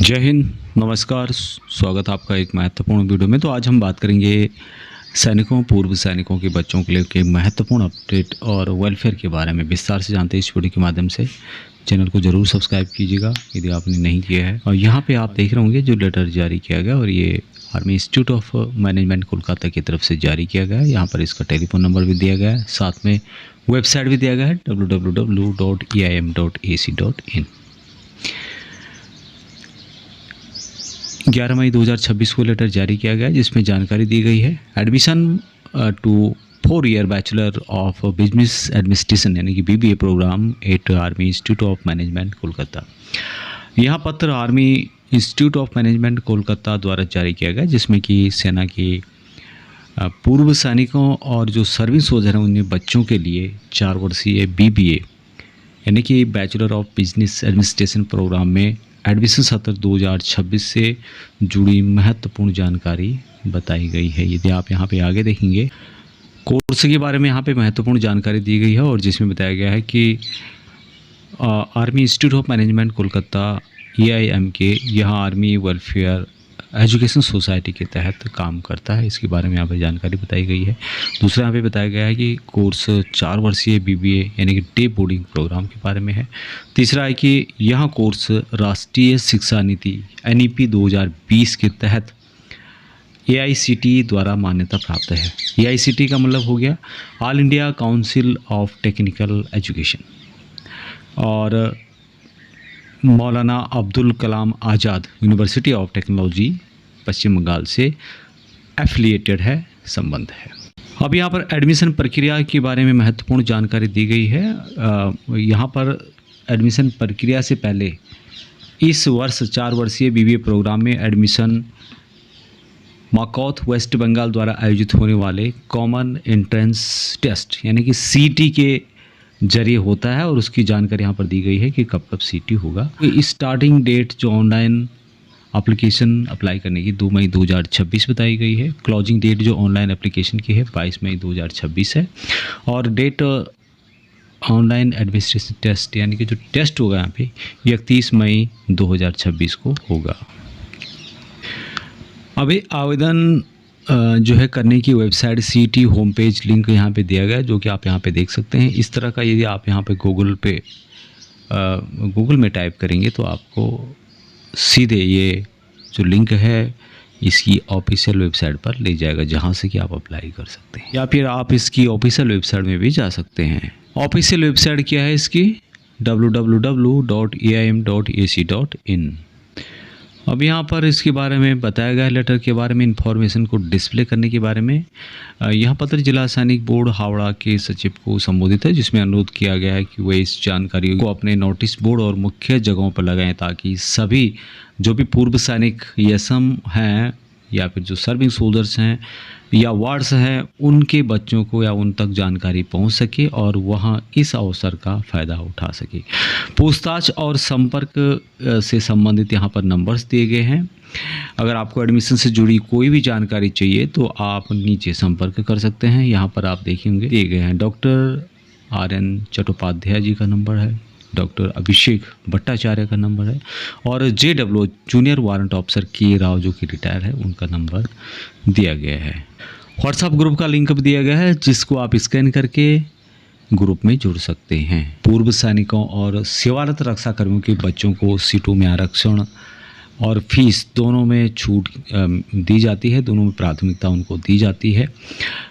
जय हिंद, नमस्कार, स्वागत है आपका एक महत्वपूर्ण वीडियो में। तो आज हम बात करेंगे सैनिकों, पूर्व सैनिकों के बच्चों के लिए के महत्वपूर्ण अपडेट और वेलफेयर के बारे में विस्तार से जानते हैं इस वीडियो के माध्यम से। चैनल को जरूर सब्सक्राइब कीजिएगा यदि आपने नहीं किया है। और यहाँ पे आप देख रहे होंगे जो लेटर जारी किया गया, और ये army institute of management Kolkata की तरफ से जारी किया गया है। यहाँ पर इसका टेलीफोन नंबर भी दिया गया है, साथ में वेबसाइट भी दिया गया है www.eim.ac.in। 11 मई 2026 को लेटर जारी किया गया जिसमें जानकारी दी गई है admission to 4 year bachelor of business administration यानी कि BBA programme at army institute of management Kolkata. यह पत्र army institute of management Kolkata द्वारा जारी किया गया जिसमें कि सेना के पूर्व सैनिकों और जो सर्विस सोल्जर हैं उन बच्चों के लिए 4 वर्षीय BBA यानी कि bachelor of business administration programme में एडमिशन सत्र 2026 से जुड़ी महत्वपूर्ण जानकारी बताई गई है। यदि आप यहाँ पे आगे देखेंगे कोर्स के बारे में यहाँ पे महत्वपूर्ण जानकारी दी गई है, और जिसमें बताया गया है कि army institute of management Kolkata AIM के यहाँ आर्मी वेलफेयर एजुकेशन सोसाइटी के तहत काम करता है। इसके बारे में यहाँ पर जानकारी बताई गई है। दूसरा यहाँ पे बताया गया है कि कोर्स 4 वर्षीय BBA यानी कि डे बोर्डिंग प्रोग्राम के बारे में है। तीसरा है कि यह कोर्स राष्ट्रीय शिक्षा नीति NEP 2020 के तहत AICTE द्वारा मान्यता प्राप्त है। AICTE का मतलब हो गया all India council of technical education, और मौलाना Abdul Kalam Azad university of technology पश्चिम बंगाल से एफिलिएटेड है, संबंध है। अब यहाँ पर एडमिशन प्रक्रिया के बारे में महत्वपूर्ण जानकारी दी गई है। यहाँ पर एडमिशन प्रक्रिया से पहले इस वर्ष 4 वर्षीय BBA प्रोग्राम में एडमिशन माकौथ वेस्ट बंगाल द्वारा आयोजित होने वाले कॉमन एंट्रेंस टेस्ट यानी कि CT के जरिए होता है, और उसकी जानकारी यहाँ पर दी गई है कि कब कब CT होगा। तो स्टार्टिंग डेट जो ऑनलाइन एप्लीकेशन अप्लाई करने की 2 मई 2026 बताई गई है। क्लोजिंग डेट जो ऑनलाइन एप्लीकेशन की है 22 मई 2026 है, और डेट ऑनलाइन एडमिनिस्ट्रेशन टेस्ट यानी कि जो टेस्ट होगा यहाँ पे 31 मई 2026 को होगा। अभी आवेदन जो है करने की website CT home page link यहाँ पे दिया गया है, जो कि आप यहाँ पे देख सकते हैं। इस तरह का यदि आप यहाँ पे गूगल में टाइप करेंगे तो आपको सीधे ये जो लिंक है इसकी ऑफिशियल वेबसाइट पर ले जाएगा, जहाँ से कि आप अप्लाई कर सकते हैं, या फिर आप इसकी ऑफिशियल वेबसाइट में भी जा सकते हैं। ऑफिशियल वेबसाइट क्या है इसकी? www.aim.ac.in। अब यहाँ पर इसके बारे में बताया गया है, लेटर के बारे में इंफॉर्मेशन को डिस्प्ले करने के बारे में। यह पत्र जिला सैनिक बोर्ड हावड़ा के सचिव को संबोधित है, जिसमें अनुरोध किया गया है कि वे इस जानकारी को अपने नोटिस बोर्ड और मुख्य जगहों पर लगाएं, ताकि सभी जो भी पूर्व सैनिक YSM हैं या फिर जो सर्विंग सोल्जर्स हैं या वार्ड्स हैं उनके बच्चों को या उन तक जानकारी पहुंच सके और वहां इस अवसर का फ़ायदा उठा सके। पूछताछ और संपर्क से संबंधित यहां पर नंबर्स दिए गए हैं। अगर आपको एडमिशन से जुड़ी कोई भी जानकारी चाहिए तो आप नीचे संपर्क कर सकते हैं। यहां पर आप देखेंगे दिए गए हैं डॉक्टर RN चट्टोपाध्याय जी का नंबर है, डॉक्टर अभिषेक भट्टाचार्य का नंबर है, और JW जूनियर वारंट ऑफिसर के राव जो कि रिटायर है उनका नंबर दिया गया है। व्हाट्सएप ग्रुप का लिंक भी दिया गया है, जिसको आप स्कैन करके ग्रुप में जुड़ सकते हैं। पूर्व सैनिकों और सेवारत रक्षा कर्मियों के बच्चों को सीटों में आरक्षण और फीस दोनों में छूट दी जाती है, दोनों में प्राथमिकता उनको दी जाती है।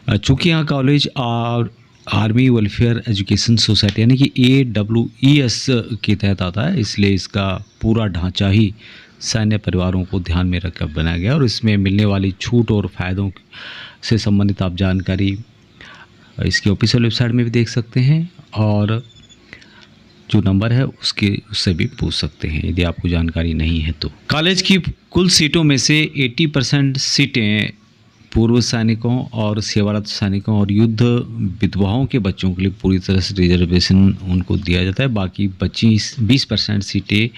चूँकि यहाँ कॉलेज और आर्मी वेलफेयर एजुकेशन सोसाइटी यानी कि AWES के तहत आता है, इसलिए इसका पूरा ढांचा ही सैन्य परिवारों को ध्यान में रखकर बनाया गया, और इसमें मिलने वाली छूट और फायदों से संबंधित आप जानकारी इसकी ऑफिशियल वेबसाइट में भी देख सकते हैं, और जो नंबर है उससे भी पूछ सकते हैं यदि आपको जानकारी नहीं है तो। कॉलेज की कुल सीटों में से 80% सीटें पूर्व सैनिकों और सेवारत सैनिकों और युद्ध विधवाओं के बच्चों के लिए पूरी तरह से रिजर्वेशन उनको दिया जाता है। बाकी 20% सीटें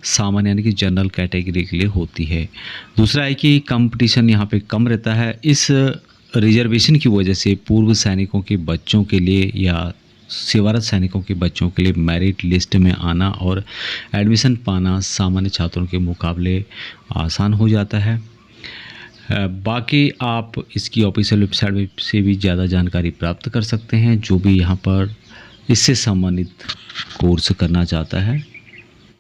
सामान्य यानी कि जनरल कैटेगरी के लिए होती है। दूसरा है कि कंपटीशन यहाँ पे कम रहता है। इस रिजर्वेशन की वजह से पूर्व सैनिकों के बच्चों के लिए या सेवारत सैनिकों के बच्चों के लिए मेरिट लिस्ट में आना और एडमिशन पाना सामान्य छात्रों के मुकाबले आसान हो जाता है। बाकी आप इसकी ऑफिशियल वेबसाइट से भी ज़्यादा जानकारी प्राप्त कर सकते हैं। जो भी यहाँ पर इससे संबंधित कोर्स करना चाहता है